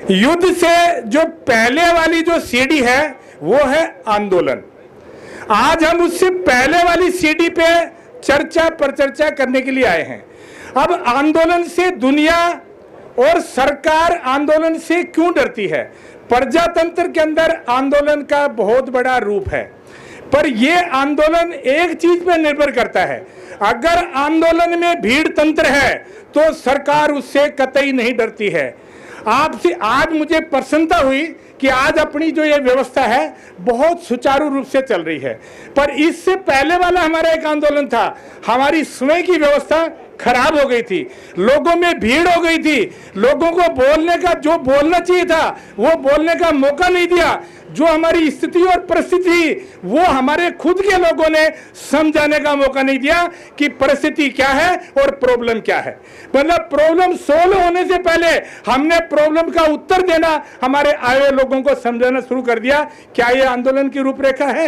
युद्ध से जो पहले वाली जो सीढ़ी है वो है आंदोलन। आज हम उससे पहले वाली सीढ़ी पे चर्चा परिचर्चा करने के लिए आए हैं। अब आंदोलन से दुनिया और सरकार आंदोलन से क्यों डरती है? प्रजातंत्र के अंदर आंदोलन का बहुत बड़ा रूप है, पर यह आंदोलन एक चीज पर निर्भर करता है। अगर आंदोलन में भीड़ तंत्र है तो सरकार उससे कतई नहीं डरती है। आपसे आज मुझे प्रसन्नता हुई कि आज अपनी जो ये व्यवस्था है बहुत सुचारू रूप से चल रही है, पर इससे पहले वाला हमारा एक आंदोलन था, हमारी स्वयं की व्यवस्था खराब हो गई थी, लोगों में भीड़ हो गई थी, लोगों को बोलने का जो बोलना चाहिए था वो बोलने का मौका नहीं दिया। जो हमारी स्थिति और परिस्थिति वो हमारे खुद के लोगों ने समझाने का मौका नहीं दिया कि परिस्थिति क्या है और प्रॉब्लम क्या है। मतलब प्रॉब्लम सोल्व होने से पहले हमने प्रॉब्लम का उत्तर देना हमारे आए हुए लोगों को समझाना शुरू कर दिया। क्या ये आंदोलन की रूपरेखा है?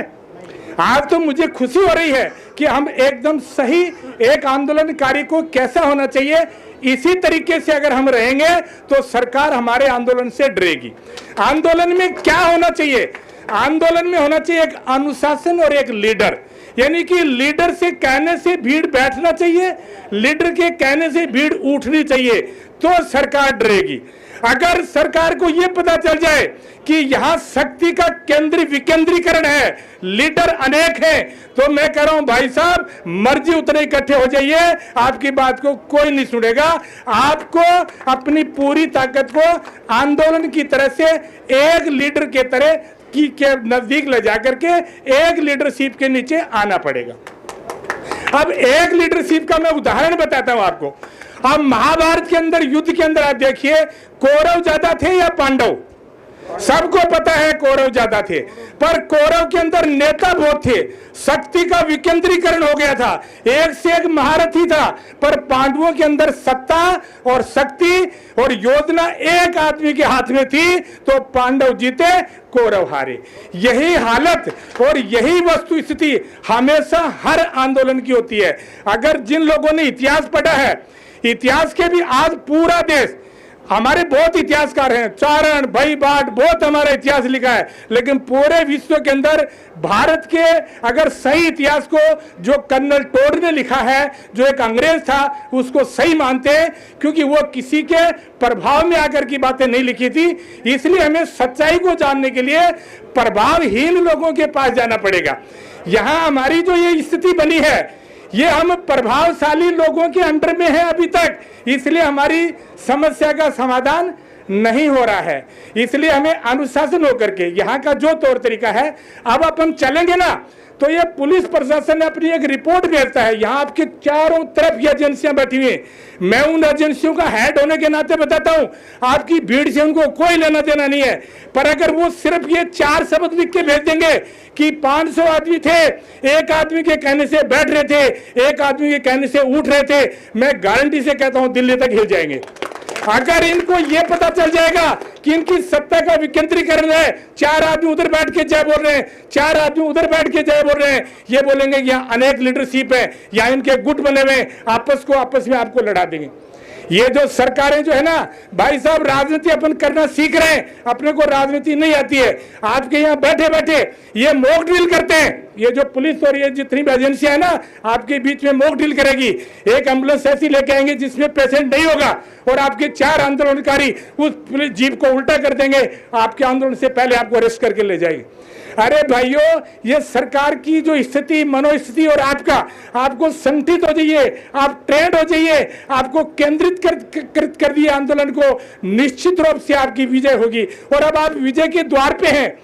आज तो मुझे खुशी हो रही है कि हम एकदम सही एक आंदोलनकारी को कैसा होना चाहिए, इसी तरीके से अगर हम रहेंगे तो सरकार हमारे आंदोलन से डरेगी। आंदोलन में क्या होना चाहिए? आंदोलन में होना चाहिए एक अनुशासन और एक लीडर, यानी कि लीडर से कहने से भीड़ बैठना चाहिए, लीडर के कहने से भीड़ उठनी चाहिए, तो सरकार डरेगी। अगर सरकार को यह पता चल जाए कि यहां शक्ति का केंद्र विकेंद्रीकरण है, लीडर अनेक हैं, तो मैं कह रहा हूं भाई साहब मर्जी उतने इकट्ठे हो जाइए, आपकी बात को कोई नहीं सुनेगा। आपको अपनी पूरी ताकत को आंदोलन की तरह से एक लीडर के तरह के नजदीक ले जाकर के एक लीडरशिप के नीचे आना पड़ेगा। अब एक लीडरशिप का मैं उदाहरण बताता हूं आपको। अब महाभारत के अंदर युद्ध के अंदर आप देखिए, कौरव ज्यादा थे या पांडव? सबको पता है कौरव ज्यादा थे, पर कौरव के अंदर नेता बहुत थे, शक्ति का विकेंद्रीकरण हो गया था, एक से एक महारथी था, पर पांडवों के अंदर सत्ता और शक्ति और योजना एक आदमी के हाथ में थी, तो पांडव जीते कौरव हारे। यही हालत और यही वस्तु स्थिति हमेशा हर आंदोलन की होती है। अगर जिन लोगों ने इतिहास पढ़ा है, इतिहास के भी आज पूरा देश, हमारे बहुत इतिहासकार हैं, चारण भाई बाट बहुत हमारा इतिहास लिखा है, लेकिन पूरे विश्व के अंदर भारत के अगर सही इतिहास को जो कर्नल टोड ने लिखा है, जो एक अंग्रेज था, उसको सही मानते हैं, क्योंकि वो किसी के प्रभाव में आकर की बातें नहीं लिखी थी। इसलिए हमें सच्चाई को जानने के लिए प्रभावहीन लोगों के पास जाना पड़ेगा। यहाँ हमारी जो ये स्थिति बनी है, ये हम प्रभावशाली लोगों के अंडर में है अभी तक, इसलिए हमारी समस्या का समाधान नहीं हो रहा है। इसलिए हमें अनुशासन होकर के यहाँ का जो तौर तरीका है, अब अपन चलेंगे ना, तो ये पुलिस प्रशासन ने अपनी एक रिपोर्ट भेजता है। यहाँ आपके चारों तरफ ये एजेंसियां बैठी हुई हैं, मैं उन एजेंसियों का हेड होने के नाते बताता हूँ, आपकी भीड़ से उनको कोई लेना देना नहीं है, पर अगर वो सिर्फ ये 4 शब्द लिख के भेज देंगे कि 500 आदमी थे, एक आदमी के कहने से बैठ रहे थे, एक आदमी के कहने से उठ रहे थे, मैं गारंटी से कहता हूं दिल्ली तक हिल जाएंगे। अगर इनको यह पता चल जाएगा कि इनकी सत्ता का विकेंद्रीकरण है, 4 आदमी उधर बैठ के जय बोल रहे हैं, 4 आदमी उधर बैठ के जय बोल रहे हैं, ये बोलेंगे कि यहाँ अनेक लीडरशिप है, या इनके गुट बने हुए आपस में आपको लड़ा देंगे। ये जो सरकारें जो है ना भाई साहब, राजनीति अपन करना सीख रहे हैं, अपने को राजनीति नहीं आती है। आपके यहाँ बैठे बैठे ये मॉक ड्रिल करते हैं, ये जो पुलिस और ये जितनी भी एजेंसियां है ना, आपके बीच में मॉक ड्रिल करेगी। एक एम्बुलेंस ऐसी लेके आएंगे जिसमें पेशेंट नहीं होगा, और आपके 4 आंदोलनकारी उस पुलिस जीप को उल्टा कर देंगे, आपके आंदोलन से पहले आपको अरेस्ट करके ले जाएंगे। अरे भाइयों, ये सरकार की जो स्थिति, मनोस्थिति और आपको संगठित हो जाइए, आप ट्रेंड हो जाइए, आपको केंद्रित कर दिए आंदोलन को, निश्चित रूप से आपकी विजय होगी। और अब आप विजय के द्वार पे हैं।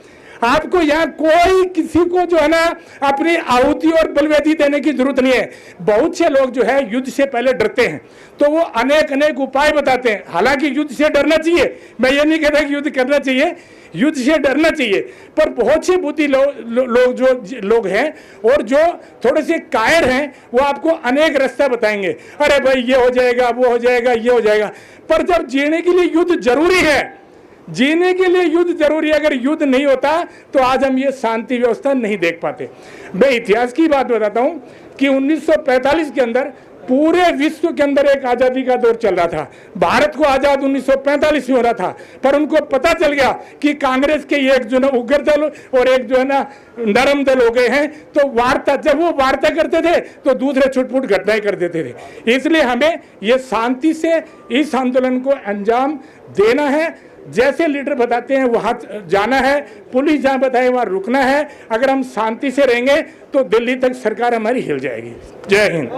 आपको यहाँ कोई किसी को जो है ना अपनी आहुति और बलवेदी देने की जरूरत नहीं है। बहुत से लोग जो है युद्ध से पहले डरते हैं, तो वो अनेक उपाय बताते हैं। हालांकि युद्ध से डरना चाहिए, मैं ये नहीं कहता कि युद्ध करना चाहिए, युद्ध से डरना चाहिए, पर बहुत से बुद्धि लोग हैं और जो थोड़े से कायर हैं, वो आपको अनेक रास्ता बताएंगे। अरे भाई ये हो जाएगा, वो हो जाएगा, ये हो जाएगा, पर जब जीने के लिए युद्ध जरूरी है, जीने के लिए युद्ध जरूरी है, अगर युद्ध नहीं होता तो आज हम ये शांति व्यवस्था नहीं देख पाते। मैं इतिहास की बात बताता हूं कि 1945 के अंदर पूरे विश्व के अंदर एक आज़ादी का दौर चल रहा था। भारत को आज़ाद 1945 में हो रहा था, पर उनको पता चल गया कि कांग्रेस के एक जो ना उग्र दल और एक जो है ना नरम दल हो गए हैं, तो वार्ता, जब वो वार्ता करते थे तो दूसरे छुटपुट घटनाएं कर देते थे। इसलिए हमें ये शांति से इस आंदोलन को अंजाम देना है। जैसे लीडर बताते हैं वहाँ जाना है, पुलिस जहाँ बताए वहाँ रुकना है। अगर हम शांति से रहेंगे तो दिल्ली तक सरकार हमारी हिल जाएगी। जय हिंद।